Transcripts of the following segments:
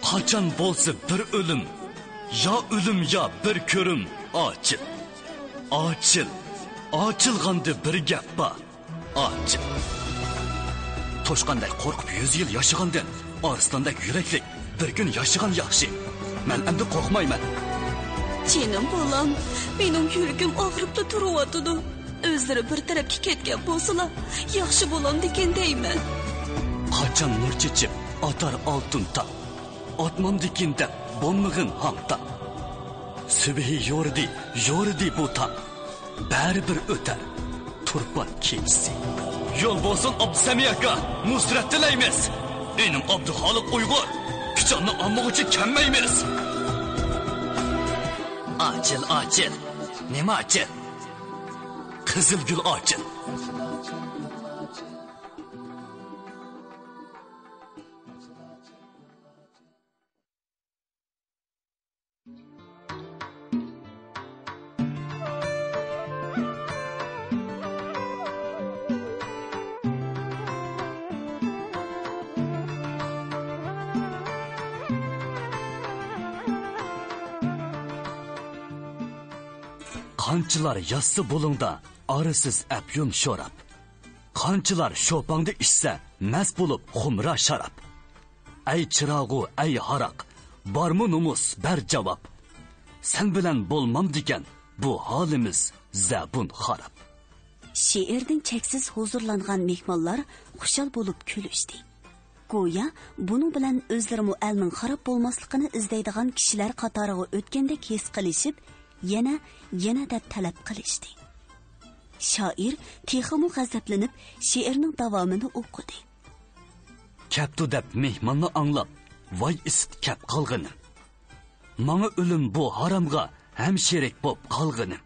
Qachon bo'lsa bir o'lim, ya o'lim ya bir ko'rim, ochil. Ochil. Ochilganda bir gap bor. Ochil. Toshqanday qo'rqib 100 yil yashagandan, arslondek yuraklik bir kun yashagan yaxshi. Men endi qo'rqmayman. Canım bolam, benim yürgüm ağrıp da duruyordu. Özleri bir tarafga ketgan bo'lsalar, yaxshi bo'lam degan deyman. Qachon nur chechib, atar oltin taq. Otmam deganda bo'lmag'in hamta. Subhi yordi bu taq. Bari bir o'tar. Turpan kechsi. Yo'l bo'lsin Abdusamiy aka, nusrat tilaymiz. Benim Abduxoliq Uyg'ur. Pichonni ammoqchi kammaymiz. Açıl. Nima açıl? Qizilgul açıl. Qanchalar yassi bo'lingda arisiz apyun sho'rab. Qanchalar sho'pangda ishsa mas bo'lib xumra sharab. Ay chirog'u, ay haraq, bormi numus ber javob. Sen bilan bo'lmam degan bu holimiz zabun xarab. She'rdan cheksiz huzurlangan mehmonlar xushal bo'lib kulishdi. Go'yo buning bilan o'zlari elning xarab bo'lmasligini izlaydigan kishilar qatoriga o'tgandek his qilishib, yana deb talab qilishdi. Shoir texmu g'azablanib she'rning davomini o'qidi. Kaptu deb mehmonni anglab, voy ist kap qolg'inim. Manga o'lim bu haramga ham sherik bo'p qolg'inim.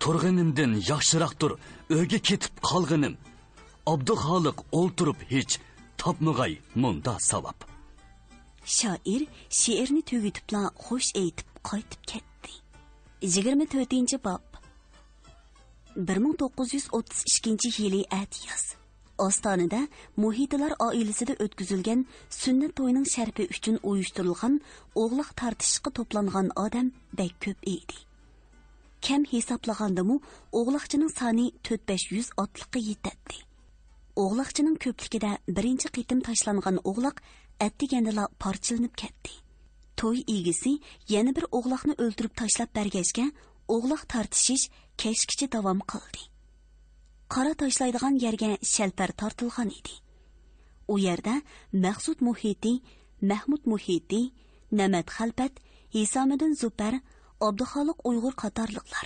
Turg'inimdan yaxshiroqdir o'yga ketib qolg'inim. Abduxoliq o'ltirib hech topmag'ay munda savab. Shoir she'rni tugatibla xo'sh aytib qaytib ketdi. 24-bob 1932 yili atiyaz Ostonada muhitlar oilasida o'tkazilgan sunnat to'yining sharfi uchun uyushtirilgan o'g'liq tartishishga to'plangan odam bek ko'p edi. Kam hisoblagandimi o'g'liqchining soni 4-500 otliqqa yetadi. O'g'liqchining ko'pligida birinchi qitim tashlangan o'g'liq atdigandala parchalanib ketdi. To'y egisi yana bir o'g'liqni o'ldirib tashlab bergachga o'g'liq tartishish kechgacha davom qildi. Qora tashlaydigan yerga shalpar tortilgan edi. U yerda Maqsud Muhiti, Mahmud Muhiti, Namat Xalpat, Hisomiddin Zufar, Abduxoliq Uyg'ur qatorliqlar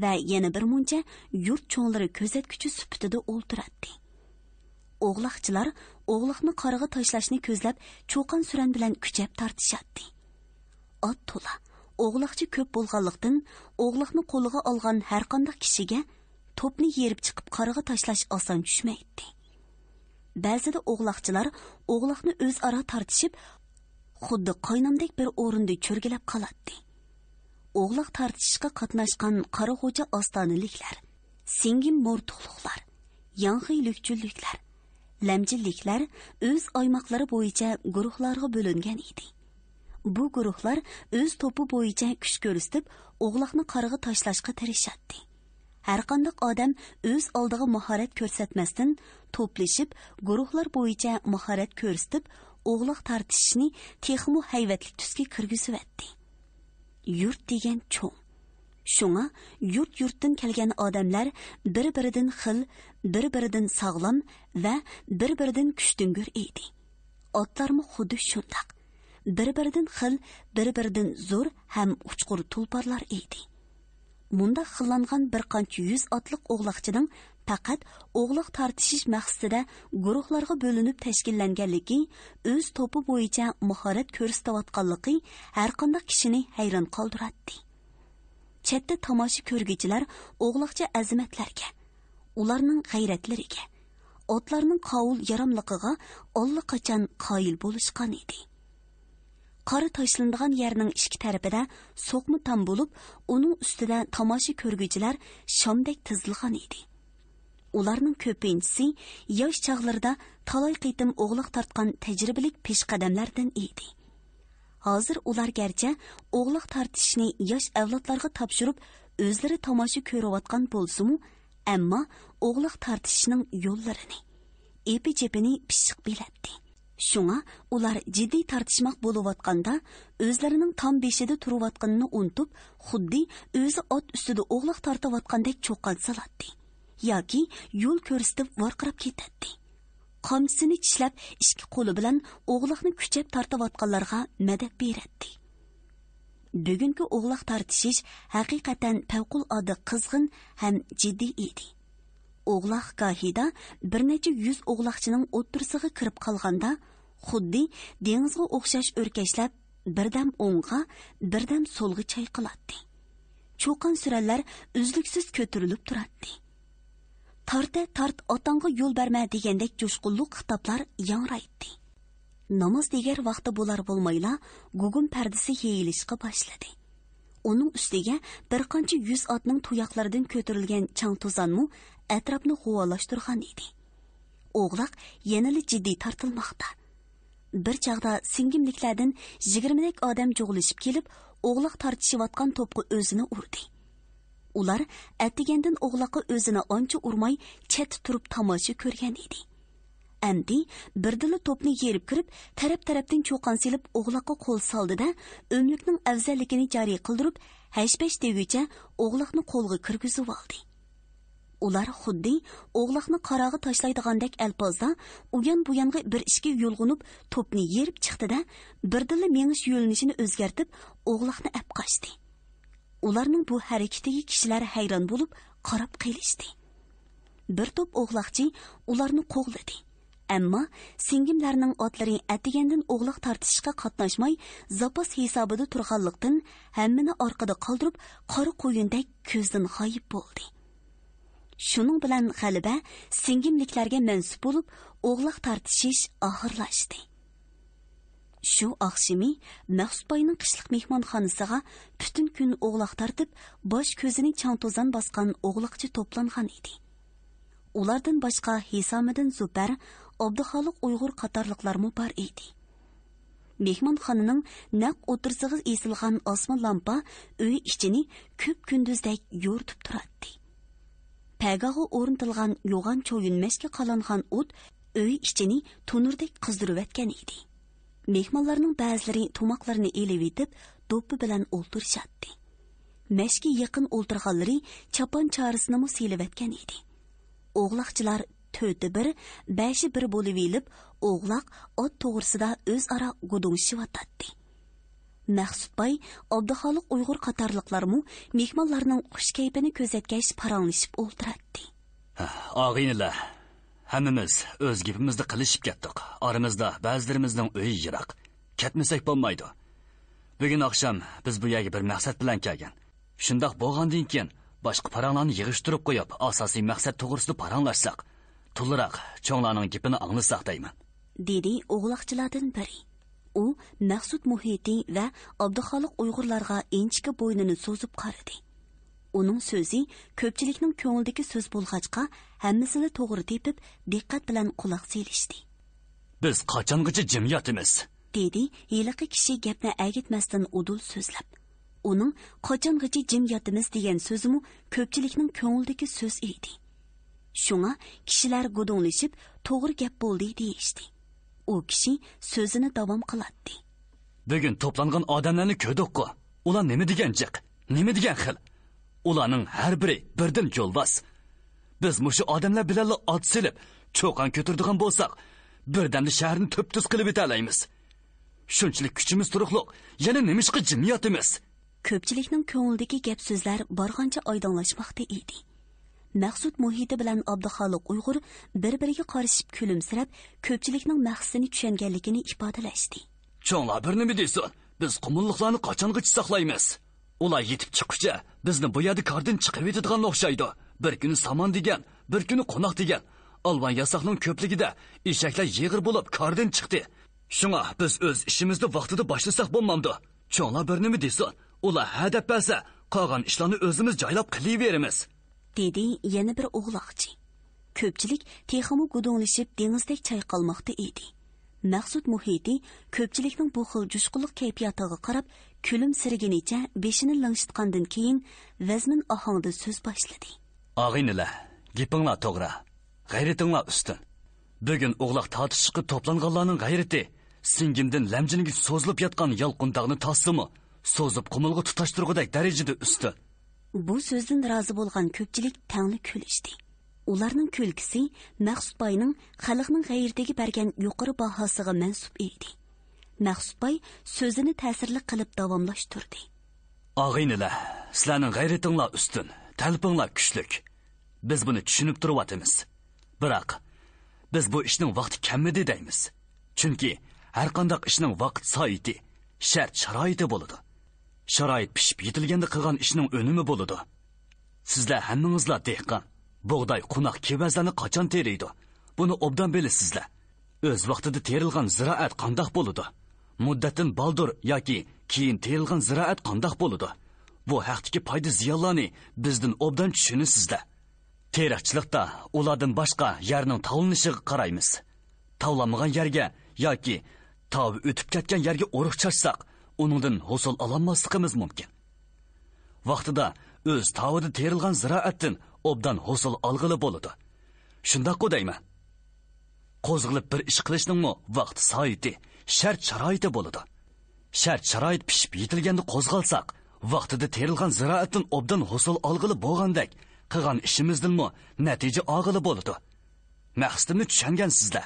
va yana bir muncha yurt cho'nlari kuzatuvchi sifatida o'ltiradi. O'g'liqchilar o'g'liqni qoriga tashlashni ko'zlab cho'qon suran bilan kuchab tortishadi. Ot to'la o'g'liqchi ko'p bo'lganlikdan o'g'liqni qo'liga olgan har qanday kishiga to'pni yerib chiqib qoriga tashlash oson tushmaydi. Ba'zida o'g'liqchilar o'g'liqni o'zaro tortishib, xuddi qaynamdek bir o'rinda cho'rgilab qoladi. O'g'liq tortishishga qatnashgan qarag'o'ja ostoniliklar, singim mo'rtuqliqlar, yangi lamjilliklar o'z oymoqlari bo'yicha guruhlarga bo'lingan edi. Bu guruhlar o'z to'pi bo'yicha kuch ko'rsatib, o'g'liqni qoriga tashlashga tirishadi. Har qanday odam o'z oldiga mahorat ko'rsatmasdan to'plashib, guruhlar bo'yicha mahorat ko'rsatib, o'g'liq tartishishni texmu hayvatlik tusga kirgizibdi. Yurt degan cho'ng. Shunga yurt-yurtdan kelgan odamlar bir-biridan xil, bir-biridan sog'lom va bir-biridan kuchtingur edi. Otlarmi xuddi shundoq. Bir-biridan xil, bir-biridan zo'r ham uchqur tulparlar edi. Munda xillangan bir qancha 100 otliq o'g'liqchining faqat o'g'liq tartishish maqsadida guruhlarga bo'linib tashkillanganligi, o'z to'pi bo'yicha mahorat ko'rsatayotganligi har qanday kishini hayron qoldiradi. Chetda tomosha ko'rgichilar o'g'liqcha azimatlarga, ularning g'ayratlariga, otlarning qovul yaramligiga allaqachon qoyil bo'lishgan edi. Qori tashlanadigan yerning ikki tarafida so'qma tam bo'lib, uning ustida tomosha ko'rgichilar shamdek tizilgan edi. Ularning ko'pinchisi yosh chog'larida talay qitim o'g'liq tortgan tajribalik peshqadamlardan edi. Hozir ular garchi o'g'liq tartishni yosh avlodlarga topshirib, o'zlari tomosha ko'rayotgan bo'lsa-mu, ammo o'g'liq tartishning yo'llarini, epi-jepini pishiq biladi. Shunga ular jiddiy tartishmoq bo'layotganda o'zlarining tom beshida turayotganini unutib, xuddi o'zi ot ustida o'g'liq tortayotgandek cho'qqan saladi. Yoki yo'l ko'rsatib varqirab ketadi. Qamchisini tishlab, ikki qo'li bilan o'g'liqni kuchab tortayotganlarga madad beradi. Bugungi o'g'liq tortishish haqiqatan favqulodda qizg'in ham jiddiy edi. O'g'liq gohida bir necha yuz o'g'liqchining o'ttirsig'i kirib qolganda, xuddi dengizga o'xshash o'rkashlab, birdam o'ngga, birdam so'lga chayqaladi. Cho'qan surallar uzluksiz ko'tarilib turadi. Tart otanga yo'l berma degandek jo'shqinlik xitoblar yangraydi. Namoz degar vaqti bo'lar bo'lmayla gugum pardasi yeyilishga boshladi. Uning ustiga bir qancha yuz otning tuyoqlaridan ko'tarilgan chang to'zonmu atrofni g'uvolashtirgan edi. O'g'liq yanali jiddiy tortilmoqda. Bir chaqda singimliklardan 20 dak odam jo'g'lishib kelib, o'g'liq tortishayotgan to'pga o'zini urdi. Ular attigandan o'g'liqqa o'zini ancha urmay chet turib tomosha ko'rgan edi. Amdi birdila to'pni yerib kirib, taraf-tarafdan cho'qan silib o'g'liqqa qo'l soldida, o'mlikning afzalligini joriy qildirib, hashpash deguncha o'g'liqni qo'lga kirgizib oldi. Ular xuddi o'g'liqni qarog'i tashlaydigandek alpozda uyan bu yonga bir ishga yo'lg'unib to'pni yerib chiqdi-da, birdilla mengish yo'linishini o'zgartib, o'g'liqni ap qochdi. Ularning bu harakatiga kishilar hayron bo'lib qarab qilishdi. Bir to'p o'g'liqchi ularni qo'g'ladi. Ammo singimlarning otlari atigandan o'g'liq tortishga qatnashmay, zapas hisobida turganlikdan hammani orqada qoldirib, qora qo'yindek ko'zdan g'oyib bo'ldi. Shuning bilan g'alaba singimliklarga mansub bo'lib, o'g'liq tortishish oxirlashdi. Shu oqshimi Maqsudboyning qishliq mehmonxonasiga butun kun o'g'liq tortib, bosh ko'zini chang to'zon bosgan o'g'liqchi to'plangan edi. Ulardan boshqa Hisomiddin Zubar, Abduxoliq Uyg'ur qatorliqlarmi bor edi. Mehmonxonaning naq o'tirsig'i esilgan osmon lampa uy ichini ko'p kunduzdek yo'ritib turadi. Pagaga o'rnatilgan yo'g'on cho'yinmashga qalangan o't uy ichini tunurdek qizdirib etgan edi. Mehmonlarning ba'zilari tomoqlarini elib etib, do'ppi bilan o'ltirishadi. Mashga yaqin o'ltirganlari chapon charisini silib etgan edi. O'g'loqchilar 4-1, 5-1 bo'lib elib, o'g'loq ot to'g'risida o'zaro gudungishib-atadi. Maqsudboy, Abduxoliq Uyg'ur qatorliqlarmu mehmonlarning xush kayfini ko'zatgach paranglashib o'ltiradi. Og'aynilar, hammamiz o'z gapimizni qilishib ketdik. Oramizda ba'zilarimizning uyi yiroq. Ketmasak bo'lmaydi. Bugun oqshom biz bu yerga bir maqsad bilan kelgan. Shundoq bo'lgandan keyin boshqa paranglarni yig'ishtirib qo'yib, asosiy maqsad to'g'risida paranglashsak, to'liroq cho'nglarning gapini anglasak deyman, dedi o'g'loqchilardan biri. U Maqsud Muhiti va Abduxoliq Uyg'urlarga enchika bo'ynini so'zib qaradi. Uning so'zi ko'pchilikning ko'nglidagi so'z bo'lg'achqa, hammasini to'g'ri tepib, diqqat bilan quloq selishdi. Biz qachongacha jim yotamiz? dedi heliqi kishi gapni agitmasdan udul so'zlab. Uning qachongacha jim yotamiz degan so'zimi ko'pchilikning ko'nglidagi so'z edi. Shunga kishilar gudunglashib, to'g'ri gap bo'ldi deyishdi. U kishi so'zini davom qiladi. Bugun to'plangan odamlarni ko'rdik-ku. Ular nima degan jiq? Nima degan xil? Ularning har biri birdan yo'lbas. Biz mushu odamlar bilan ot silib, cho'qan ko'tirdigan bo'lsak, birdamda shaharni to'p-tuz qilib etalaymiz. Shunchalik kuchimiz turuqliq, yana nimishqa jimiyatimiz? Ko'pchilikning ko'nglidagi gap so'zlar borgancha oydinlashmoqda edi. Maqsud Muhiti bilan Abduxoliq Uyg'ur bir-biriga qarashib kulimsirab, ko'pchilikning maqsadini tushunganligini ifodalashdi. Cho'nglar bir nima deysan? Biz qumulliqlarni qachongacha saqlaymiz? Ular yetib chiqishcha bizni bu yerda qardan chiqib etadigan o'xshaydi. Bir kuni samon degan, bir kuni qo'noq degan. Alban yasoqning ko'pligida eshaklar yig'ir bo'lib qardan chiqdi. Shunga biz o'z ishimizni vaqtida boshlasak bo'lmamdi. Cho'nglar bir nima deysan? Ular hadab bersa, qolgan ishlarni o'zimiz joylab qilaveramiz, dedi yana bir o'g'loqchi. Ko'pchilik texmu gudunglashib dengizdek chayqalmoqda edi. Maqsud muhiti ko'pchilikning bu xil jushqunliq kayfiyatiga qarab kulimsirginicha beshini langshitgandan keyin vazmin ohangda so'z boshladi. Og'inilar, gapinglar to'g'ri, g'ayratinglar ustun. Bugun o'g'loq tortishishga to'planganlarning g'ayrati singimdan lamjiniga so'zilib yotgan yolqindog'ni tossimi, so'zib qumulga tutashtirgudek darajada ustun. Bu so'zdan rozi bo'lgan ko'pchilik tangli kulishdi. Ularning kulkisi Maqsud Bayning xalqning g'ayratiga bergan yuqori bahosiga mansub edi. Maqsud Bay so'zini ta'sirli qilib davomlashtirdi. Og'inilar, sizlarning g'ayratinglar ustun, talpinglar kuchlik. Biz buni tushunib turyapmiz. Biroq biz bu ishning vaqti kamidi deymiz. Chunki har qanday ishning vaqt soati, shart sharoiti bo'ladi. Sharoit pishib yetilganda qilgan ishning unumi bo'ladi. Sizlar hammangizlar dehqon, bug'doy, qunoq, kevazlarni qachon teriydi? Buni obdan bilasizlar. O'z vaqtida terilgan ziroat qandoq bo'ladi? Muddatdan baldur yoki keyin terilgan ziroat qandoq bo'ladi? Bu haqdagi foyda ziyonlarni bizdan obdan tushunasizlar. Terakchilikda ulardan boshqa yerning tavlanishiga qaraymiz. Tavlanmagan yerga yoki tav o'tib ketgan yerga o'riq chashsak, uningdan hosil ololmasligimiz mumkin. Vaqtida o'z tavida terilgan ziroatdan obdan hosil olg'ili bo'ladi. Shundoq deyman. Qo'zg'ilib bir ish qilishning vaqt soati, shart sharoiti bo'ladi. Shart sharoit pishib yetilganda qo'zg'alsak, vaqtida terilgan ziroatdan obdan hosil olg'ili bo'lgandek, qilgan ishimizdanmi natija olg'ili bo'ladi. Maqsadimni tushungansizlar.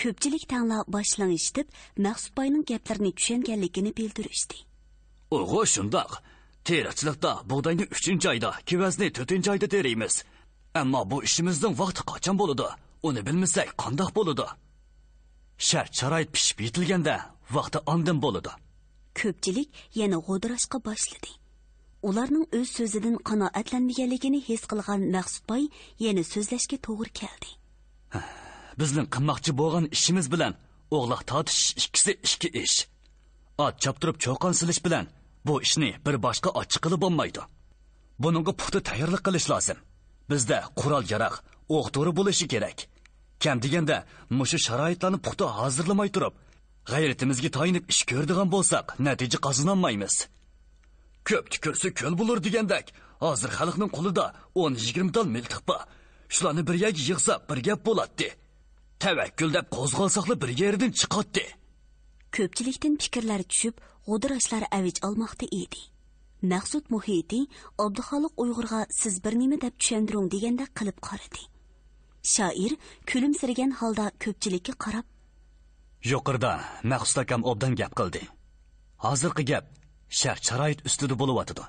Ko'pchilik tanlab boshlang'ishib, Maqsud Bayning gaplarini tushunganligini bildirishdi. O'g'o shundoq. Terakchilikda bug'doyni 3-oyda, kevazni 4-oyda teraymiz. Ammo bu ishimizning vaqti qachon bo'ladi? Uni bilmasak qandoq bo'ladi? Shart sharoit pishib yetilganda vaqti ondan bo'ladi. Ko'pchilik yana g'o'dirashqa boshladi. Ularning o'z so'zidan qanoatlanmaganligini his qilgan Maqsud Bay yana so'zlashga to'g'ri keldi. Bizning qilmoqchi bo'lgan ishimiz bilan o'g'loq tortish ikkisi ikki ish. Ot choptirib cho'qon silish bilan bu ishni bir boshqa ochiq qilib bo'lmaydi. Buningga puxta tayyorlik qilish lozim. Bizda qurol-yarog', o'q-to'ri bo'lishi kerak. Kam deganda, mushu sharoitlarni puxta hozirlamay turib, g'ayratimizga tayinib ish ko'rdigan bo'lsak, natija qozonolmaymiz. Ko'p ko'rsa ko'l bo'lur degandek, hozir xalqning qo'lida 10-20 tal miltiq bor. Shularni bir yerga yig'sa, bir gap bo'ladi. Tavakkul deb qo'zg'alsaqlar bir yerdan chiqadi. Ko'pchilikdan fikrlar tushib, g'o'dirashlar avj olmoqda edi. Maqsud muhiti Abduxoliq Uyg'urga siz bir nima deb tushundiring deganda qilib qaradi. Shoir kulimsirgan holda ko'pchilikka qarab, "Yuqorida Maqsud akam obdan gap qildi. Hozirgi gap shart sharoit ustida bo'layotdi.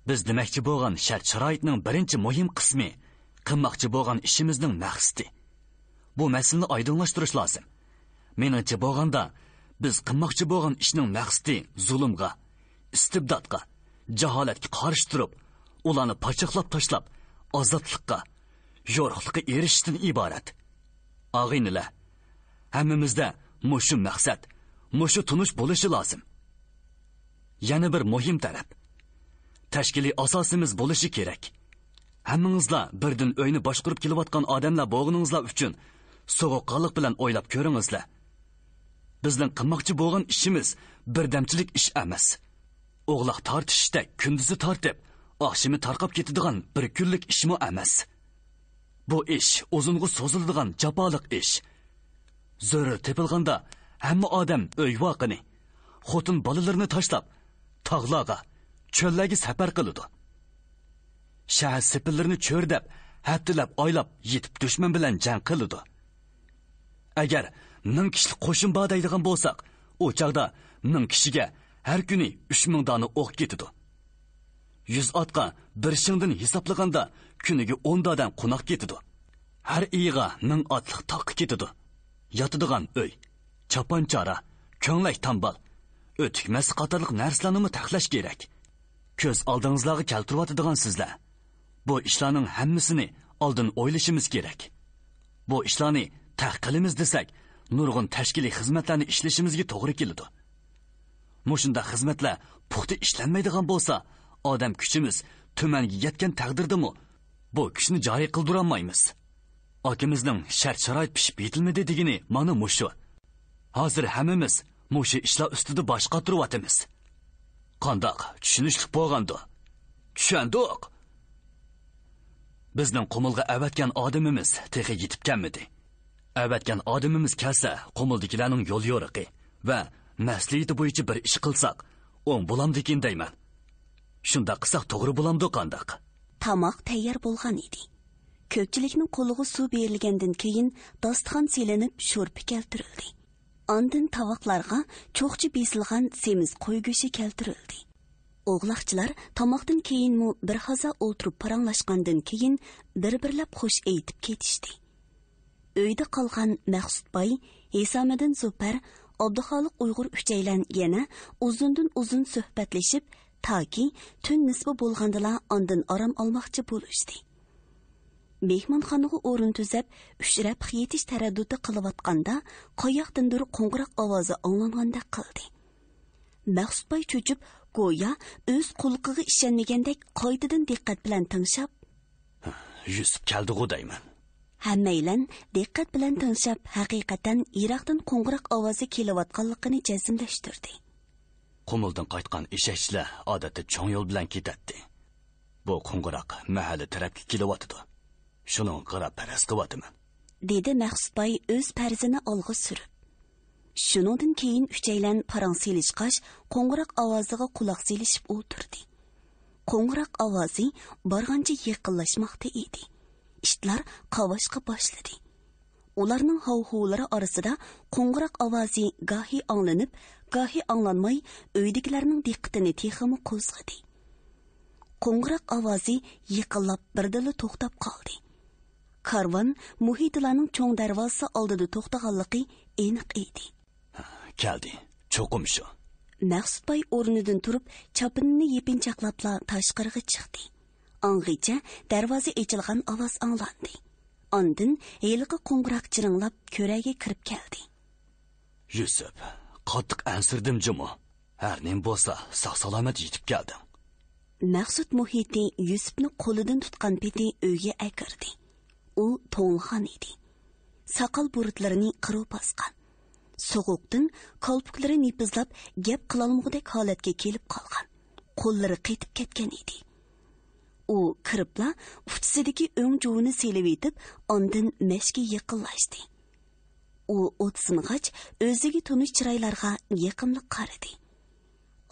Biz demoqchi bo'lgan shart sharoitning birinchi muhim qismi qilmoqchi bo'lgan ishimizning maqsadi. Bu masalani oydinlashtirish lozim. Menimcha bo'lganda biz qilmoqchi bo'lgan ishning maqsadi zulmga, istibdodga, jaholatga qarshi turib, ularni pachoqlab tashlab, ozodlikqa, yo'riqlikqa erishishdan iborat. Og'inilar, hammamizda mushu maqsad, mushu tunish bo'lishi lozim. Yana bir muhim taraf, tashkiliy asosimiz bo'lishi kerak. Hammangizlar birdan o'yni boshqarib kelayotgan odamlar bo'lganingizlar uchun sovuqqonlik bilan o'ylab ko'ringizlar. Bizning qilmoqchi bo'lgan ishimiz birdamchilik ish emas. O'g'loq tortishda kunduzi tortib, oqshimi tarqab ketadigan bir kunlik ishmi emas. Bu ish uzunga so'ziladigan jafoliq ish. Zarur tepilganda hamma odam uy voqini, xotin bolalarini tashlab, tog'larga, cho'llarga safar qiladi. Shahar sepillarini cho'rdab, haftalab, oylab yetib dushman bilan jang qiladi. Agar 1000 kishilik qo'shin bor deydigan bo'lsak, u chaqda 1000 kishiga har kuni 3000 dona o'q ketadi. 100 otga bir shingdan hisoblaganda kuniga 10 dodan qo'noq ketadi. Har iyiga 1000 otliq toq ketadi. Yotadigan uy, chapanchara, ko'nglak tambal, o'tikmas qatorliq narsalarni taxlash kerak. Ko'z oldingizlarga keltirib sizlar. Bu ishlarning hammasini oldin o'ylashimiz kerak. Bu ishlarni taqilimiz desak, nurg'un tashkiliy xizmatlarni ishlashimizga to'g'ri keladi. Mushunda xizmatlar puxta ishlanmaydigan bo'lsa, odam kuchimiz tumanga yetgan taqdirdami, bu kuchni joriy qildira olmaymiz. Akimizning shart sharoit pishib yetilmadi degani mana mushu. Hozir hammamiz mushu ishlar ustida bosh qotiryapmiz. Qandoq tushunishli bo'lgandi? Tushundik. Bizning qumulga avatgan odamimiz texi yetib kelmadi. Avatgan odamimiz kelsa, qumuldikilarning yo'l yo'riqi va maslahati bo'yicha bir ish qilsak, o'ng bo'lamdikin deyman. Shunda qilsak to'g'ri bo'lamdi qandoq? Tamoq tayyor bo'lgan edi. Ko'pchilikning qo'liga suv berilgandan keyin dasturxon selinib sho'rpi keltirildi. Ondan tovoqlarga cho'qchi besilgan semiz qo'y go'shi keltirildi. O'g'loqchilar tomoqdan keyinmi bir haza o'ltirib paranglashgandan keyin bir-birlab xush aytib ketishdi. Uyda qolgan Maqsudboy, Hisomiddin Zufar, Abduxoliq Uyg'ur uchaylan yana uzundan uzun suhbatlashib, toki tun nisbi bo'lgandilar ondan orom olmoqchi bo'lishdi. Mehmonxonaga o'rin tuzab, uchrab yetish taraddudi qilayotganda, qoyoqdandir qo'ng'iroq ovozi anglangandek qildi. Maqsudboy cho'chib, go'yo o'z qulqiga ishonmagandek qoidadan diqqat bilan tinglab, Yusuf keldi-ku deyman. Hammaylan diqqat bilan tinglab, haqiqatan Iroqdan qo'ng'iroq ovozi kelayotganligini jazmlashtirdi. Qumuldan qaytgan eshakchilar odatda cho'ng yo'l bilan ketadi. Bu qo'ng'iroq mahalla tarafga kelyapti. Shuning qarab paras qilyapman, dedi Maqsudboy o'z farzini olg'a surib. Shuningdan keyin uchaylan parang selishqash qo'ng'iroq ovoziga quloq selishib o'tirdi. Qo'ng'iroq ovozi borgancha yaqinlashmoqda edi. Ishlar qavashqa boshladi. Ularning havhuvlari orasida qo'ng'iroq ovozi gohi anglanib, gohi anglanmay uydagilarning diqqatini texmi qo'zg'adi. Qo'ng'iroq ovozi yaqinlab birdala to'xtab qoldi. Karvon muhitlarning cho'ng darvozasi oldida to'xtaganligi aniq edi. Keldi, cho'qim shu. Maqsudboy o'rnidan turib, chopinini yepinchaqlabla tashqariga chiqdi. Ang'icha darvoza ochilgan ovoz anglandi. Ondan yilqi qo'ng'iroq chiringlab ko'raga kirib keldi. Yusuf, qattiq ansirdim jimo. Har nim bo'lsa, sog'-salomat yetib keldim. Maqsud muhiti Yusufni qo'lidan tutgan peti uyga akirdi. U to'ng'an edi. Saqal burutlarini qirib bosgan. So'g'uqdan kolpuklari nipizlab, gap qilolmagudek holatga kelib qolgan. Qo'llari qetib ketgan edi. U kiribla uftisidagi o'ng juvini selib etib, ondan mashga yaqinlashdi. U o'tsing'ach o'ziga tunish chiroylarga yaqinlik qaradi.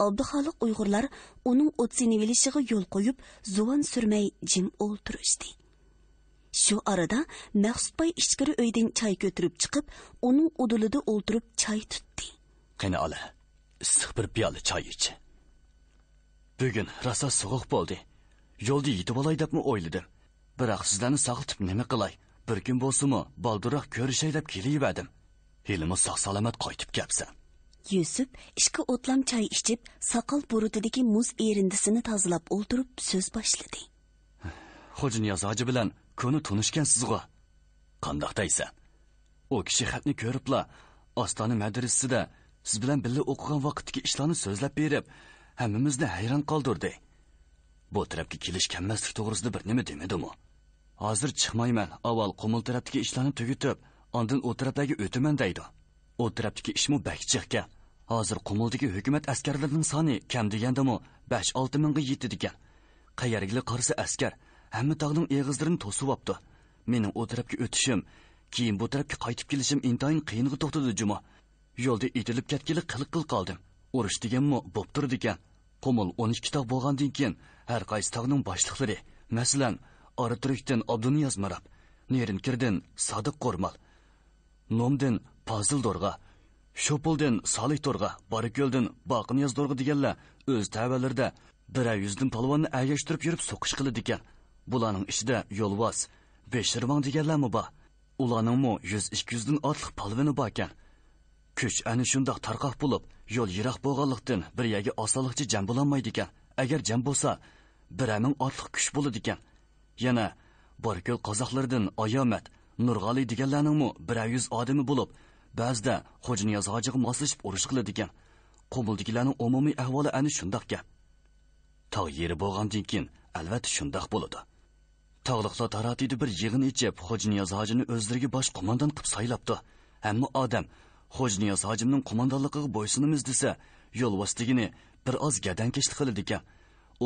Abduxoliq Uyg'urlar uning o'tsini velishiga yo'l qo'yib, zuvan surmay jim o'ltirishdi. Shu arada Maqsudboy ichkari uydan choy ko'tirib chiqib, uning udulida o'ltirib choy tutdi. Qani ola, issiq bir piyola choy ich. Bugun rosa sovuq bo'ldi. Yo'lda yetib olay debmi o'yladim. Biroq sizlarni saqlatib nima qilay? Bir kun bo'lsa-mu, balduroq ko'rishay deb kelib-edim. Hilimi sog'-salomat qaytib kelibsan. Yusuf ishqa o'tlam choy ichib, saqal burutidagi muz erindisini tozalab o'ltirib so'z boshladi. Xo'janiyoz hoji bilan kuni tunishgansizg'a. Qandoq deysan? O kishi xatni ko'ribla, Ostona madrasasida siz bilan birga o'qigan vaqtdagi ishlarni so'zlab berib, hammamizni hayron qoldirdi. Bu tarafga kelish kelmaslik to'g'risida bir nima demadimi? Hozir chiqmayman, avval Qumul tarafdagi ishlarni tugatib, ondan o tarafdagi o'taman deydi. O tarafdagi ishmi bakchiqga. Hozir Qumuldagi hukumat askarlarining soni kam degandimi 5-6 mingga yetdi ekan. Qayerga qarasa askar hamma tog'ning eg'izlarini to'sib Mening o tarafga o'tishim, keyin bu tarafga qaytib kelishim intayin qiyinga to'xtadi juma. Yo'lda etilib ketgili qiliq qoldim. Urush deganmi bo'p turdi ekan. Qumul 12 tog' bo'lgandan keyin har qaysi tog'ning boshliqlari, masalan, Oraturikdan Abduniyaz Marab, Nerinkirdan Sodiq Qo'rmal, Nomdan Fazil Dorg'a, Shopuldan Salih Dorg'a, Barikoldan Baqiniyaz Dorg'a deganlar o'z tavalarida 100 dan palvonni ayashtirib yurib so'qish qiladi ekan. Bularning ichida Yo'lvoz, Beshirvon deganlarmi bor. Ularningmi 100-200 dan ortiq palvoni bor ekan. Kuch ana shundoq tarqoq bo'lib, yo'l yiroq bo'lganlikdan bir yerga osonlikcha jam bo'lolmaydi ekan. Agar jam bo'lsa, 1000 ortiq kuch bo'ladi ekan. Yana Borkol qozoqlardan Oyomat, Nurg'ali deganlarningmi 100 odami bo'lib, ba'zida Xo'janiyoz hojiga moslashib urush qiladi ekan. Qumuldagilarning umumiy ahvoli ana shundoq ekan. Tog' yeri bo'lgandan keyin albatta shundoq bo'ladi. Tog'liqlar taratida bir yig'in ichib, Xo'janiyoz hojini o'zlariga bosh qo'mondan qilib saylabdi. Hamma odam Xo'janiyaz hojimning qo'mondonligiga bo'ysunimiz desa, yo'l vostigini bir oz gadankashlik qiladi ekan.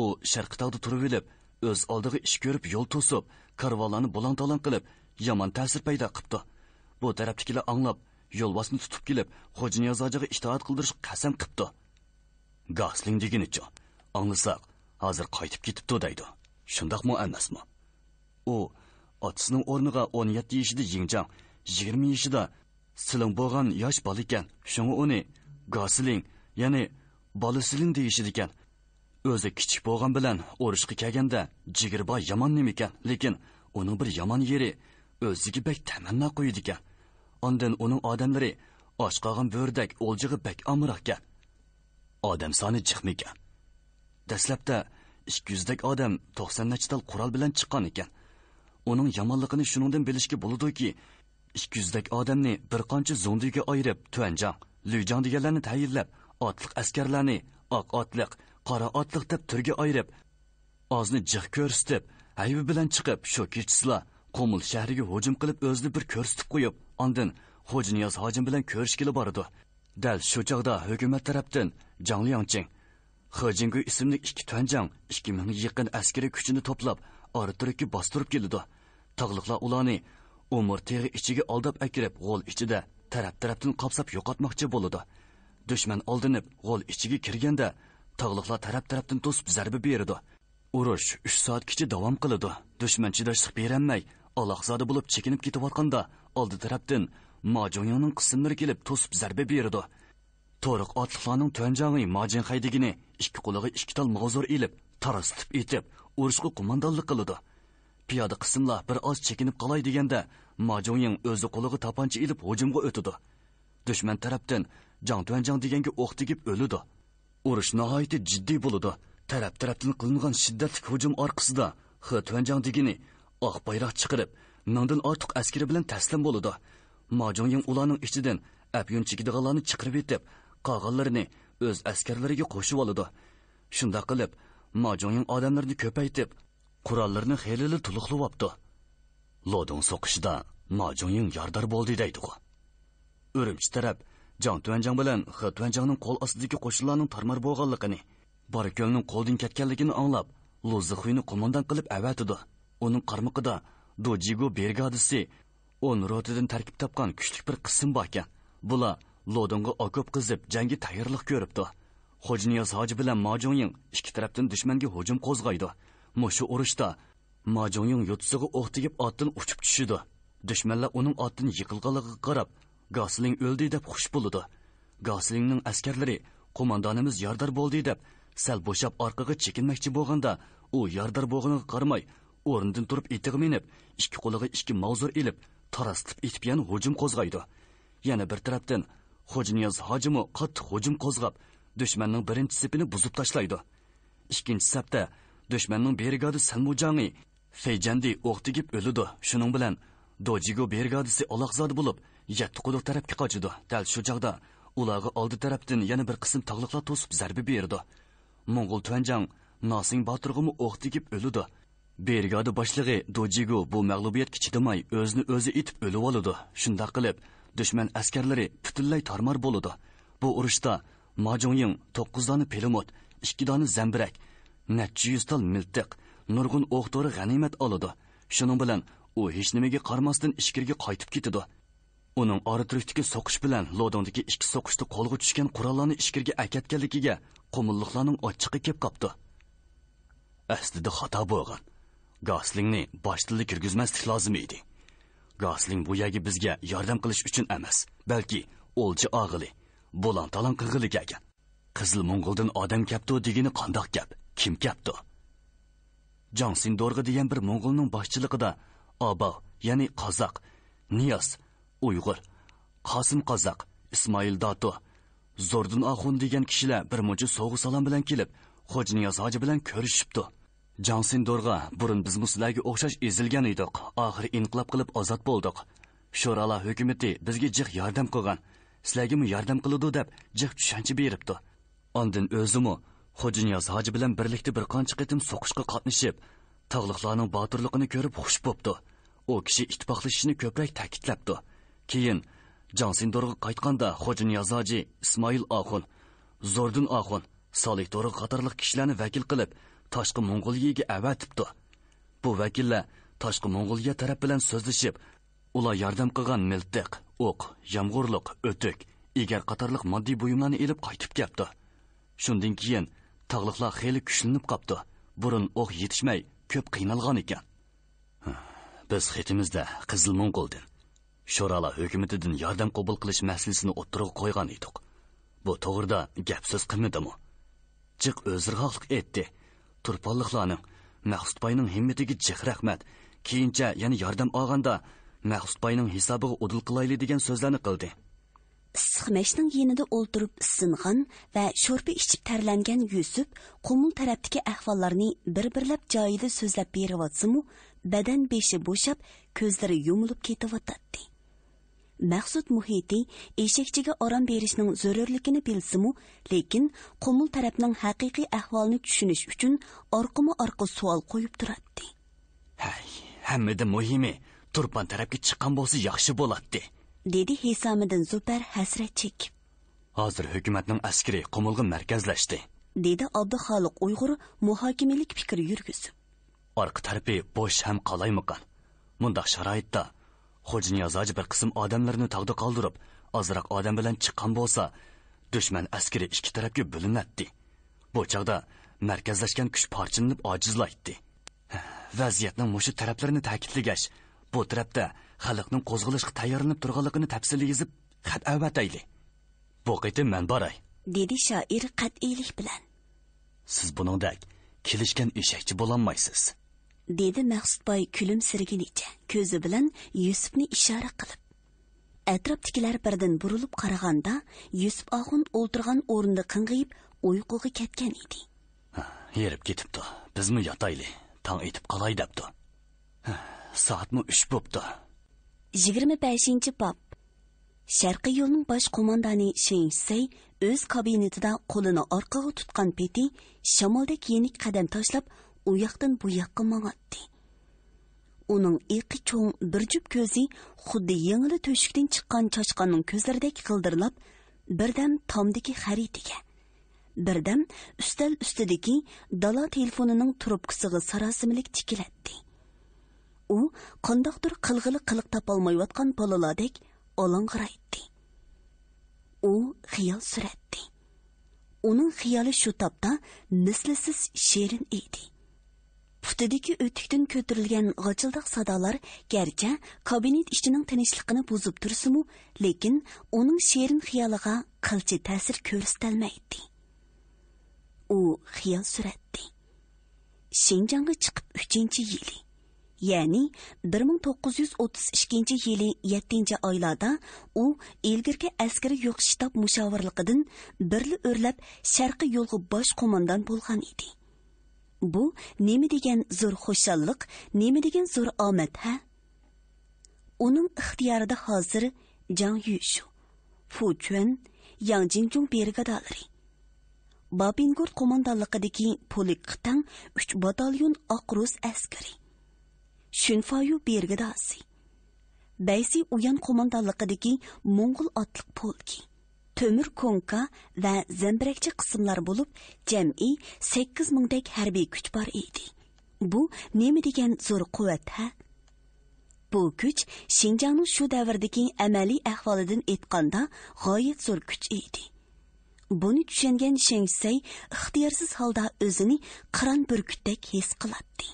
U sharqi tog'da turib olib, o'z oldiga ish ko'rib yo'l to'sib, karvonlarni bo'lon-talon qilib, yomon ta'sir paydo qilibdi. Bu tarafdagilar anglab, yo'lbosni tutib kelib, Xo'janiyaz hojiga itoat qildirish qasam qilibdi. Gosling deginicha, anglasak, hozir qaytib ketibdi deydi. Shundaqmi emasmi? U otasining o'rniga 17 yoshida Yingjang, 20 yoshida Siling bo'lgan yosh bola ekan. Shunga uni Gosling, ya'ni Bolasiling deyishidi ekan. O'zi kichik bo'lgan bilan urushga kelganda jigirboy yomon nima ekan, lekin uning bir yomon yeri o'ziga bek tamanno qo'ydi ekan. Ondan uning odamlari oshqogan bo'rdak o'ljiga bek amroq ekan. Odam soni jiqmi ekan. Dastlabda 200 dak odam 90 nachital qurol bilan chiqqan ekan. Uning yomonligini shuningdan bilishga bo'ladi-ki, 200 dak odamni bir qancha zondiga ayirib, Tuanjang, Lujang deganlarni tayinlab, otliq askarlarni oq otliq, qora otliq deb turga ayirib, ozni jiq ko'rsatib, aybi bilan chiqib, shu kechislar Qomul shahriga hujum qilib o'zini bir ko'rsatib qo'yib, ondan Xo'janiyaz hojim bilan ko'rishgili bordi. Dal shu chog'da hukumat tarafdan Zhang Liangqing, He Jinggu ismli 2 Tuanjang 2000 ga yaqin askari kuchini to'plab, Oraturikka bostirib keldi. Tog'liqlar ularni Umur teg'i ichiga aldab akirib, g'ol ichida taraf-tarafdan qopsab yo'qotmoqchi bo'ldi. Dushman oldinib, g'ol ichiga kirganda, tog'liqlar taraf-tarafdan to'sib zarba berdi. Urush 3 soatgacha davom qildi. Dushman chidashlik berolmay, aloqzada bo'lib chekinib ketayotganda, oldi tarafdan Majonyangning qismlari kelib to'sib zarba berdi. To'riq otliqlarning Tuanjang'i Majin haydigini 2 qo'liga 2 tal mavzur elib, tarasitib etib, urushga qo'mondonlik qildi. Piyoda qismlar bir oz chekinib qolay deganda, Majonyang o'zi qo'liga tapancha elib hujumga o'tdi. Dushman tarafdan Zhang Tuanjang deganga o'q tegib o'ldi. Urush nihoyatda jiddiy bo'ldi. Taraf-tarafdan qilingan shiddatli hujum orqasida He Tuanjang degini oq bayroq chiqarib, mingdan ortiq askari bilan taslim bo'ldi. Majonyang ularning ichidan apyun chekadiganlarni chiqarib etib, qolganlarini o'z askarlariga qo'shib oldi. Shunda qilib, Majonyang odamlarini ko'paytib, qurollarni xelili to'liqlayapti. Lodong so'qishida Majonyang yordar bo'ldi deydi. Urumchi taraf Zhang Tuanjang bilan He Tuanjangning qo'l ostidagi qo'shinlarning tarmar bo'lganligini, Barako'lning qo'ldan ketganligini anglab, Lu Zixuyni qo'mondan qilib avatidi. Uning qarmoqida Dojigo brigadasi 10 rotadan tarkib topgan kuchli bir qism bor ekan. Bular Lodongga okop qizib jangga tayyorlik ko'ribdi. Xo'janiyaz hoji bilan Majonyang ikki tarafdan dushmanga hujum qo'zg'aydi. Mushu urushda Majonyang yo'tsiga o'q tegib otdan uchib tushdi. Dushmanlar uning otdan yiqilganligiga qarab, Gosling o'ldi deb xush bo'ldi. Goslingning askarlari qo'mondonimiz yordar bo'ldi deb sal bo'shab orqaga chekinmoqchi bo'lganda, u yordar bo'g'iniga qaramay, o'rnidan turib etiga minib, 2 qo'liga 2 mavzur elib, tarasitib etib yana hujum qo'zg'aydi. Yana bir tarafdan Xo'janiyaz hojimi qattiq hujum qo'zg'ab, dushmanning birinchi sepini buzib tashlaydi. Ikkinchi sapda dushmanning brigadi Sanmujang'i Feijandi o'q tegib o'ldi. Shuning bilan Dojigo brigadasi aloqzod bo'lib, 7 quduq tarafga qochdi. Dal shu chog'da ularga oldi tarafdan yana bir qism tog'liqlar to'sib zarba berdi. Mong'ol Tuanjang Nosing Botirg'imi o'q tegib o'ldi. Brigada boshlig'i Dojigo bu mag'lubiyatga chidamay o'zini o'zi etib o'lib oldi. Shunda qilib, dushman askarlari butunlay tarmar bo'ldi. Bu urushda Majonyang 9 dona pelemot, 2 dona zambirak, necha yuz tal miltiq, nurg'un o'q-dori g'animat oldi. Shuning bilan u hech nimaga qarmasdan ichkariga qaytib ketdi. Uning Oraturikdagi so'qish bilan Lodongdagi 2 so'qishda qo'lga tushgan qurollarni ichkariga akatganligiga qo'milliqlarning ochiqi kelib qopti. Aslida xato bo'lgan. Goslingni boshtilli kirgizmaslik lozim edi. Gosling bu yerga bizga yordam qilish uchun emas, balki o'lchi og'ili, bo'lon-talon qilg'ili kelgan. Qizil Mong'oldan odam kapti degani qandoq gap? Kim kapti? Zhang Sindorg'a degan bir Mong'olning boshchiligida Aba, ya'ni Qozoq, Niyaz, Uyg'ur, Qosim Qozoq, Ismoil Dato, Zordun Axun degan kishilar bir muncha sovg'a salom bilan kelib, Xo'janiyaz hoji bilan ko'rishibdi. Zhang Sindorg'a burun biz sizlarga o'xshash ezilgan edik. Oxiri inqilob qilib ozod bo'ldik. Sho'rolar hukumatı bizga jiq yordam qilgan. Sizlarga mu yordam qiladi deb jiq tushuncha beribdi. Ondan o'zimi Xo'janiyaz hoji bilan birlikda bir qancha qitim so'qishga qatnashib, tog'liqlarning botirligini ko'rib xush bo'pti. U kishi ittifoqlashishni ko'proq ta'kidlabdi. Keyin Jansindorga qaytganda Xo'ja Niyozoji, Ismoil Oxun, Zordun Oxun, Solih To'ra qatorliq kishilarni vakil qilib, Tashqi Mong'oliyaga avatibdi. Bu vakillar Tashqi Mong'oliya taraf bilan so'zlashib, ular yordam qilgan miltiq, o'q, yomg'irliq, o'tik, egar qatorliq moddiy buyumlarni elib qaytib kelibdi. Shundan keyin tog'liqlar xeyli kuchlanib qopdi. Burun o'q yetishmay ko'p qiynalgan ekan. Biz xetimizda Qizil Mong'oldan Sho'rolar hukumatidan yordam qabul qilish masalasini o'ttirib qo'ygan edik. Bu to'g'rida gap so'z qilmadimi? Jiq o'zirg'oqlik etdi. Turponliqlarning Maqsudbayning himmatiga jiq rahmat. Keyincha yana yordam olganda Maqsudbayning hisobiga udul qilayli degan so'zlarni qildi. Issiqmashning yenida o'ltirib isingan va sho'rpa ichib tarlangan Yusuf Qumul tarafdagi ahvollarni bir-birlab joyida so'zlab beryapsimu, badan beshi bo'shab, ko'zlari yumilib ketyapti. Maqsud muhiti eshakchiga orom berishning zarurligini bilsimu, lekin Qumul tarafning haqiqiy ahvolini tushunish uchun orqama-orqa savol qo'yib turadi. Hay, hammada muhimi Turpan tarafga chiqqan bo'lsa yaxshi bo'ladi, dedi Hisomiddin Zufar hasrat chekib. Hozir hukumatning askari Qumulga markazlashdi, dedi Abduxoliq Uyg'ur muhokamalik fikr yurgizib. Orqa tarafi bo'sh ham qolaymikan. Mundaq sharoitda Xo'ja Niyozoji bir qism odamlarni tog'da qoldirib, ozroq odam bilan chiqqan bo'lsa, dushman askari ikki tarafga bo'linadi. Bu chaqda markazlashgan kuch parchalanib ojizlaydi. Vaziyatning mushu taraflarini ta'kidlagash, bu tarafda xalqning qo'zg'alishga tayyorlanib turganligini tafsili yozib xat avatayli. Bu qitim men boray, dedi shoir qat'iylik bilan. Siz buningdek kelishgan eshakchi bo'lolmaysiz, dedi Maqsudboy kulimsirginicha, ko'zi bilan Yusufni ishora qilib. Atrofdagilar birdan burilib qaraganda, Yusuf Oxun o'ltirgan o'rinda qing'iyib, uyquga ketgan edi. Yerib ketibdi. Bizmi yotayli, tong etib qolay debdi. Soatmi 3 bo'pti. 25-bob. Sharqiy yo'lning bosh qo'mondoni Shensey o'z kabinetida qo'lini orqaga tutgan peti shamoldek yenik qadam tashlab u yoqdan bu yoqqa mang'atdi. Uning iqi cho'ng bir jup ko'zi xuddi yengili to'shikdan chiqqan chochqonning ko'zlaridek qildirilib, birdam tomdagi xaritaga, birdam ustal ustidagi dala telefonining trubkasiga sarosimilik tikilatdi. U qandoqdir qilg'ili qiliq topolmayotgan bolalardek olang'iraydi. U xiyol suratdi. Uning xiyoli shu topda mislsiz shirin edi. Putidagi o'tikdan ko'tarilgan g'achildiq sadolar garchi kabinet ichining tinchligini buzib tursimu, lekin uning shirin xiyoliga qilchi ta'sir ko'rsatilmaydi. U xiyol suratdi. Shinjongga chiqib 3-yili, ya'ni 1932-yili 7-oylarda u ilgirki askari yo'q shtab mushavarligidan birli o'rlab Sharqiy yo'lga bosh qo'mondan bo'lgan edi. Bu nima degan zo'r xo'shallik, nima degan zo'r omad, ha? Uning ixtiyorida hozir Jang Yushu, Fu Chuan, Yang Jingjong brigadalari, Babingur qo'mondonligidagi Polik Qitang 3 batalyon Oq Rus askari, Shunfayu brigadasi, Baysi Uyan qo'mondonligidagi Mong'ol otliq polki, Tömür Konka va zambirakchi qismlar bo'lib, jam'i 8000 dek harbiy kuch bor edi. Bu nima degan zo'r quvvat, ha? Bu kuch Xinjiangning shu davrdagi amaliy ahvolidan aytganda g'oyat zo'r kuch edi. Buni tushungan Shengsey ixtiyorsiz holda o'zini qiron burgutdek his qiladi.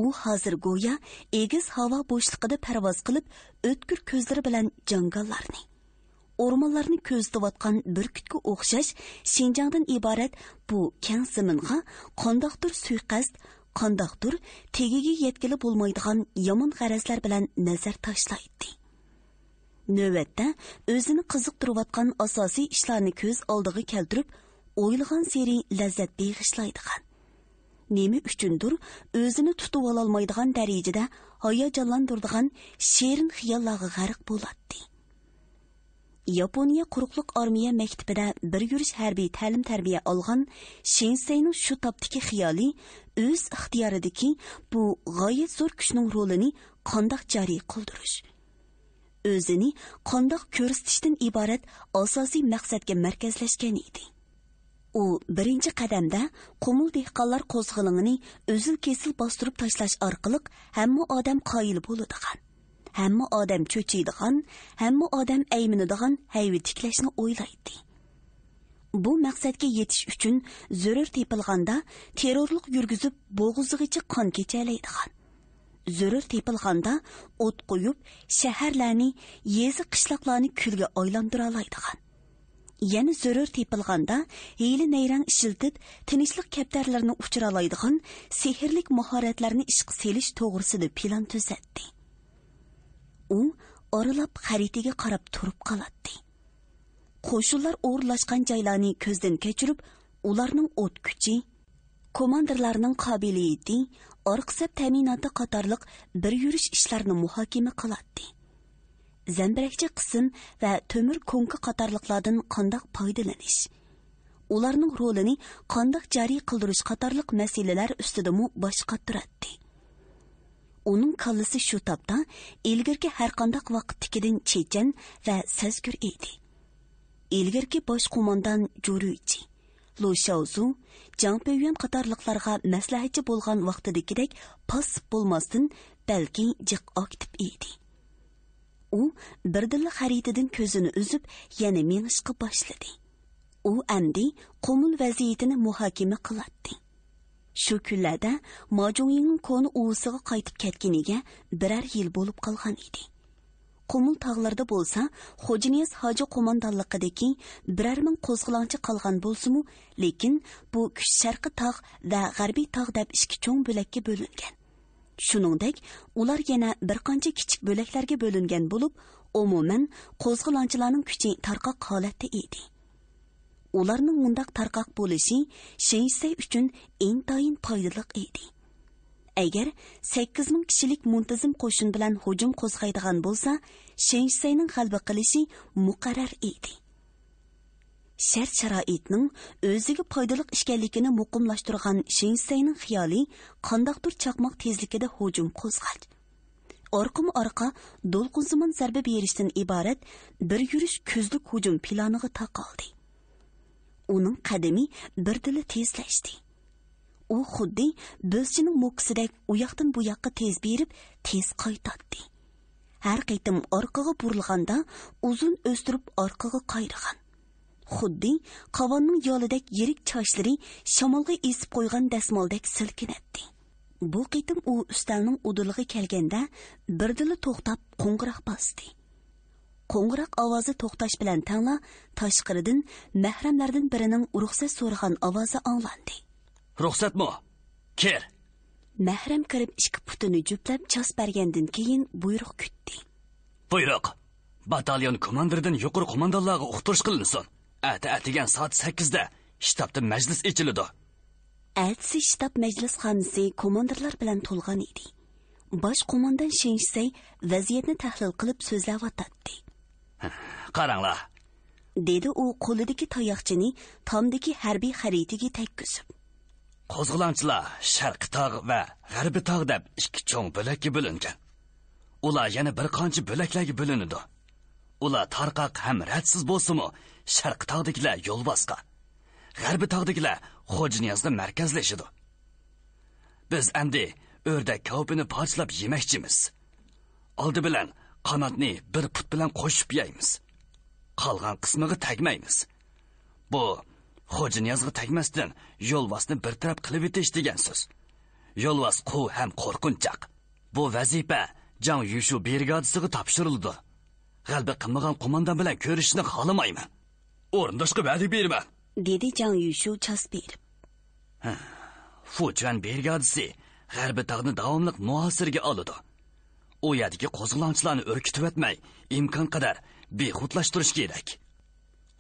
U hozir go'yo egiz havo bo'shlig'ida parvoz qilib, o'tkir ko'zlari bilan jangollarni, o'rmonlarni ko'zlayotgan burgutga o'xshash Xinjiangdan iborat bu keng zaminga qandoqdir suiqasd, qandoqdir tegiga yetkili bo'lmaydigan yomon g'arazlar bilan nazar tashlaydi. Navbatda o'zini qiziqtirayotgan asosiy ishlarni ko'z oldiga keltirib, o'ylagan seri lazzat beg'ishlaydigan, nima uchundir o'zini tutib ololmaydigan darajada hayajonlantiradigan shirin xiyollarga g'arq bo'ladi. Yaponiya quruqliq armiya maktabida bir yurish harbiy ta'lim-tarbiya olgan Shenseyning shu topdagi xiyoli o'z ixtiyoridagi bu g'oyat zo'r kuchning rolini qandoq joriy qildirish, o'zini qandoq ko'rsatishdan iborat asosiy maqsadga markazlashgan edi. U birinchi qadamda qumul dehqonlar qo'zg'olonini uzil-kesil bostirib tashlash orqali hamma odam qoyil bo'ladigan, hamma odam cho'chiydigan, hamma odam ayminadigan hayvi tiklashni o'ylaydi. Bu maqsadga yetish uchun zarur tepilganda terrorlik yurgizib bo'g'izig'icha qon kechalaydigan. Zarur tepilganda o't qo'yib shaharlarni, yezi qishloqlarni kulga aylandira oladigan. Yana zarur tepilganda hiyli nayrang ishiltib tinchlik kaptarlarini uchira oladigan sehrlik mahoratlarni ishga selish to'g'risida plan tuzatdi. U oralab xaritaga qarab turib qoladi. Qo'shinlar o'rlashgan joylarni ko'zdan kechirib, ularning o't kuchi, komandirlarning qobiliyati, orqisab ta'minoti qatorliq bir yurish ishlarini muhokama qiladi. Zambirakchi qism va to'mir konki qatorliqlardan qandoq foydalanish, ularning rolini qandoq joriy qildirish qatorliq masalalar ustida mu bosh qotiradi. Uning kallasi shu topda ilgirki har qandoq vaqtdagidan chechan va sazgur edi. Ilgirki bosh qo'mondan Juruichi, Lu Shaozu, Jang Peyuan qatorliqlarga maslahatchi bo'lgan vaqtidagidek pasib bo'lmasdan balki jiq aktiv edi. U birdilla xaritadan ko'zini uzib, yana mengishga boshladi. U amdi qo'mul vaziyatini muhokama qiladi. Shu kunlarda Majungning koni uvisiga qaytib ketganiga birar yil bo'lib qolgan edi. Qo'mul tog'larida bo'lsa, Xo'janiyaz hoji qo'mondonligidagi birar ming qo'zg'olonchi qolgan bo'lsa-mu, lekin bu kuch sharqi tog' va g'arbiy tog' deb ikki cho'ng bo'lakka bo'lingan. Shuningdek, ular yana bir qancha kichik bo'laklarga bo'lingan bo'lib, umuman qo'zg'olonchilarning kuchi tarqoq holatda edi. Ularning mundaq tarqoq bo'lishi Shenisay uchun intayin foydali edi. Agar 8000 kishilik muntazam qo'shin bilan hujum qo'zg'aydigan bo'lsa, Shenisayning g'alaba qilishi muqarrar edi. Shart-sharoitning o'ziga foydali ekanligini muqimlashtirgan Shenisayning xiyoli qandoqdir chaqmoq tezligida hujum qo'zg'adi. Orqama-orqa do'lqinsimon zarba berishdan iborat bir yurish ko'zlik hujum planiga taqaldi. Uning qadami birdila tezlashdi. U xuddi bo'zchining mo'kisidek u yoqdan bu yoqqa tez berib, tez qaytadi. Har qaytim orqaga burilganda uzun o'stirib orqaga qayragan. Xuddi qovonning yo'lidek yirik chochlari shamolga esib qo'ygan dasmoldek silkinadi. Bu qitim u ustalning udiliga kelganda birdila to'xtab qo'ng'iroq bosdi. Qo'ng'iroq ovozi to'xtash bilan tangla tashqaridan mahramlardan birining ruxsat so'ragan ovozi anglandi. Ruxsatmi? Ker. Mahram kirib ikki putini juplab chos bergandan keyin buyruq kutdi. Buyruq. Batalyon komandiridan yuqori qo'mondonlarga uqtirish qilinsin. Atigan soat 8da shtabda majlis ochiladi. Atsi shtab majlis xonasi komandirlar bilan to'lgan edi. Bosh qo'mondan Shenisay vaziyatni tahlil qilib so'zlayotdi. Qaranglar, dedi u qo'lidagi tayoqchini tomdagi harbiy xaritaga tekkizib. Qo'zg'olonchilar Sharq tog' va G'arbiy tog' deb ikki cho'ng bo'lakka bo'lingan. Ular yana bir qancha bo'laklarga bo'linadi. Ular tarqoq ham radsiz bo'lsa-mu, Sharq tog'dagilar yo'lbosqa, G'arbiy tog'dagilar Xo'janiyazda markazlashadi. Biz endi o'rdak kavpini parchalab yemoqchimiz. Oldi bilan qanotni bir put bilan qo'shib yeymiz. Qolgan qismiga tagmaymiz. Bu Xo'janiyazga tagmasdan yo'lvosni bir taraf qilib etish degan so'z. Yo'lvos quv ham qo'rqinchoq. Bu vazifa Jang Yushu brigadasiga topshirildi. G'alaba qilmagan qo'mondan bilan ko'rishni xohlamayman. O'rindashga va'da beraman, dedi Jang Yushu chos berib. Fuchuan brigadasi G'arbiy tog'ni davomli muhosiraga oladi. U yerdagi qo'zg'olonchilarni o'rkitib o'tmay, imkon qadar bexudlashtirish kerak.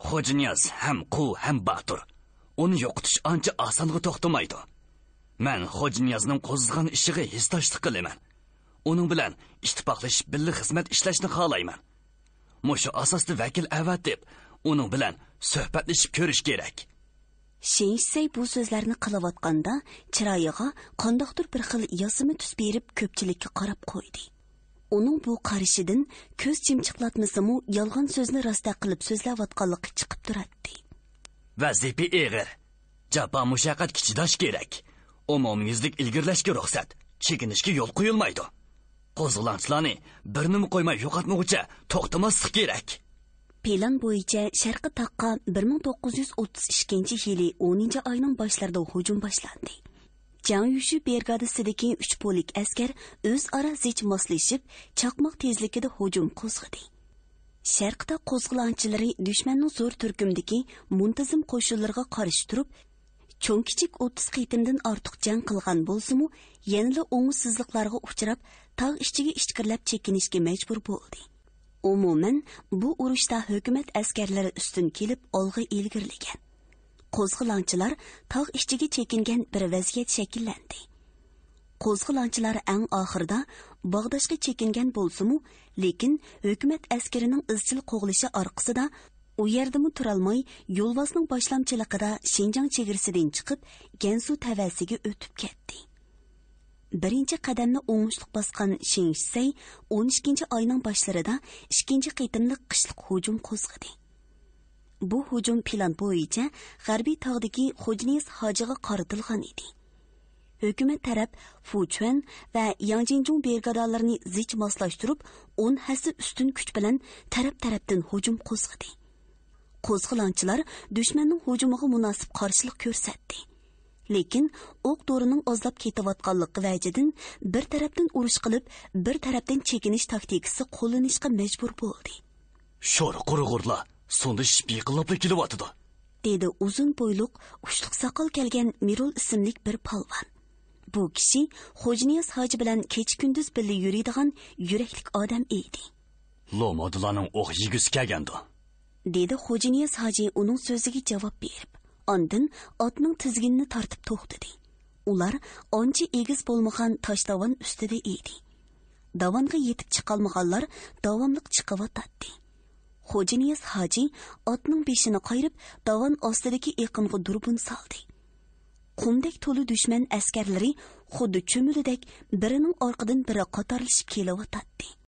Xo'janiyaz ham quv ham batur. Uni yo'qotish ancha osonga to'xtamaydi. Men Xo'janiyazning qo'zg'algan ishiga hissdoshlik qilaman. Uning bilan ittifoqlashib birga xizmat ishlashni xohlayman. Mushu asosda vakil avat deb uning bilan suhbatlashib ko'rish kerak. Shenisay bu so'zlarni qilayotganda chiroyiga qandoqdir bir xil yosimi tus berib ko'pchilikka qarab qo'ydi. Uning bu qarashidan ko'z chimchiqlatmasimi yolg'on so'zni rosta qilib so'zlayotganligi chiqib turadi. Vazifa og'ir. Jafo mushaqqat kichidash kerak. Umumyuzlik ilgirlashga ruxsat, chekinishga yo'l qo'yilmaydi. Qo'zg'olonchilarni birnimi qo'ymay yo'qotmoqcha to'xtamaslik kerak. Plan bo'yicha Sharqi taqqa 1932-yili 10-oyning boshlarida hujum boshlandi. Jang Yushu brigadesidagi 3 polik askar o'zaro zich moslashib, chaqmoq tezligida hujum qo'zg'adi. Sharqda qo'zg'olonchilari dushmanning zo'r turkumdagi muntazam qo'shinlarga qarshi turib, cho'ng kichik 30 qitimdan ortiq jang qilgan bo'lsa-mu, yanada o'ngsizliklarga uchrab, tog' ichiga ichkirlab chekinishga majbur bo'ldi. Umuman, bu urushda hukumat askarlari ustun kelib, olg'a ilgirlagan. Qo'zg'olonchilar tog' ichiga chekingan bir vaziyat shakllandi. Qo'zg'olonchilar eng oxirida Bag'dashga chekingan bo'lsa-mu, lekin hukumat askarining izchil qo'g'lishi orqasida u yerdami turolmay, yo'lbosning boshlamchiligida Shinjang chegarasidan chiqib, Gansu tavasiga o'tib ketdi. Birinchi qadamni o'ngishliq bosgan Shinsay 12-oyning boshlarida ikkinchi qitimliq qishliq hujum qo'zg'adi. Bu hujum plan bo'yicha G'arbiy tog'dagi Xojiniz hojiga qaratilgan edi. Hukumat taraf Fuchuan va Yangjinjong brigadalarini zich moslashtirib, 10 hassa ustun kuch bilan taraf-tarafdan hujum qo'zg'adi. Qo'zg'olonchilar dushmanning hujumiga munosib qarshilik ko'rsatdi. Lekin o'q-dorining ozlab ketayotganligi vajidan bir tarafdan urush qilib, bir tarafdan chekinish taktikasi qo'llanishga majbur bo'ldi. Sho'r qurg'urlar sonda shpiy qilib kelyapti, dedi uzun bo'yliq, ushliq soqol kelgan Mirul ismli bir polvon. Bu kishi Xojiniyaz hoji bilan kecha-kunduz birga yuradigan yuraklik odam edi. Lomodlarning o'q yigisi kelgandi, dedi Xojiniyaz hoji uning so'ziga javob berib. Ondan otning tizginini tortib to'xtadi. Ular onchi egiz bo'lmagan tosh davon ustida edi. Davonga yetib chiqolmaganlar davomliq chiqib-o'tadi. Xojiniyaz hoji otning beshini qayirib, davon ostidagi eqinga durbun soldi. Qumdek to'li dushman askarlari xuddi cho'milidek birining orqadan biri qatorlashib kelyotdi.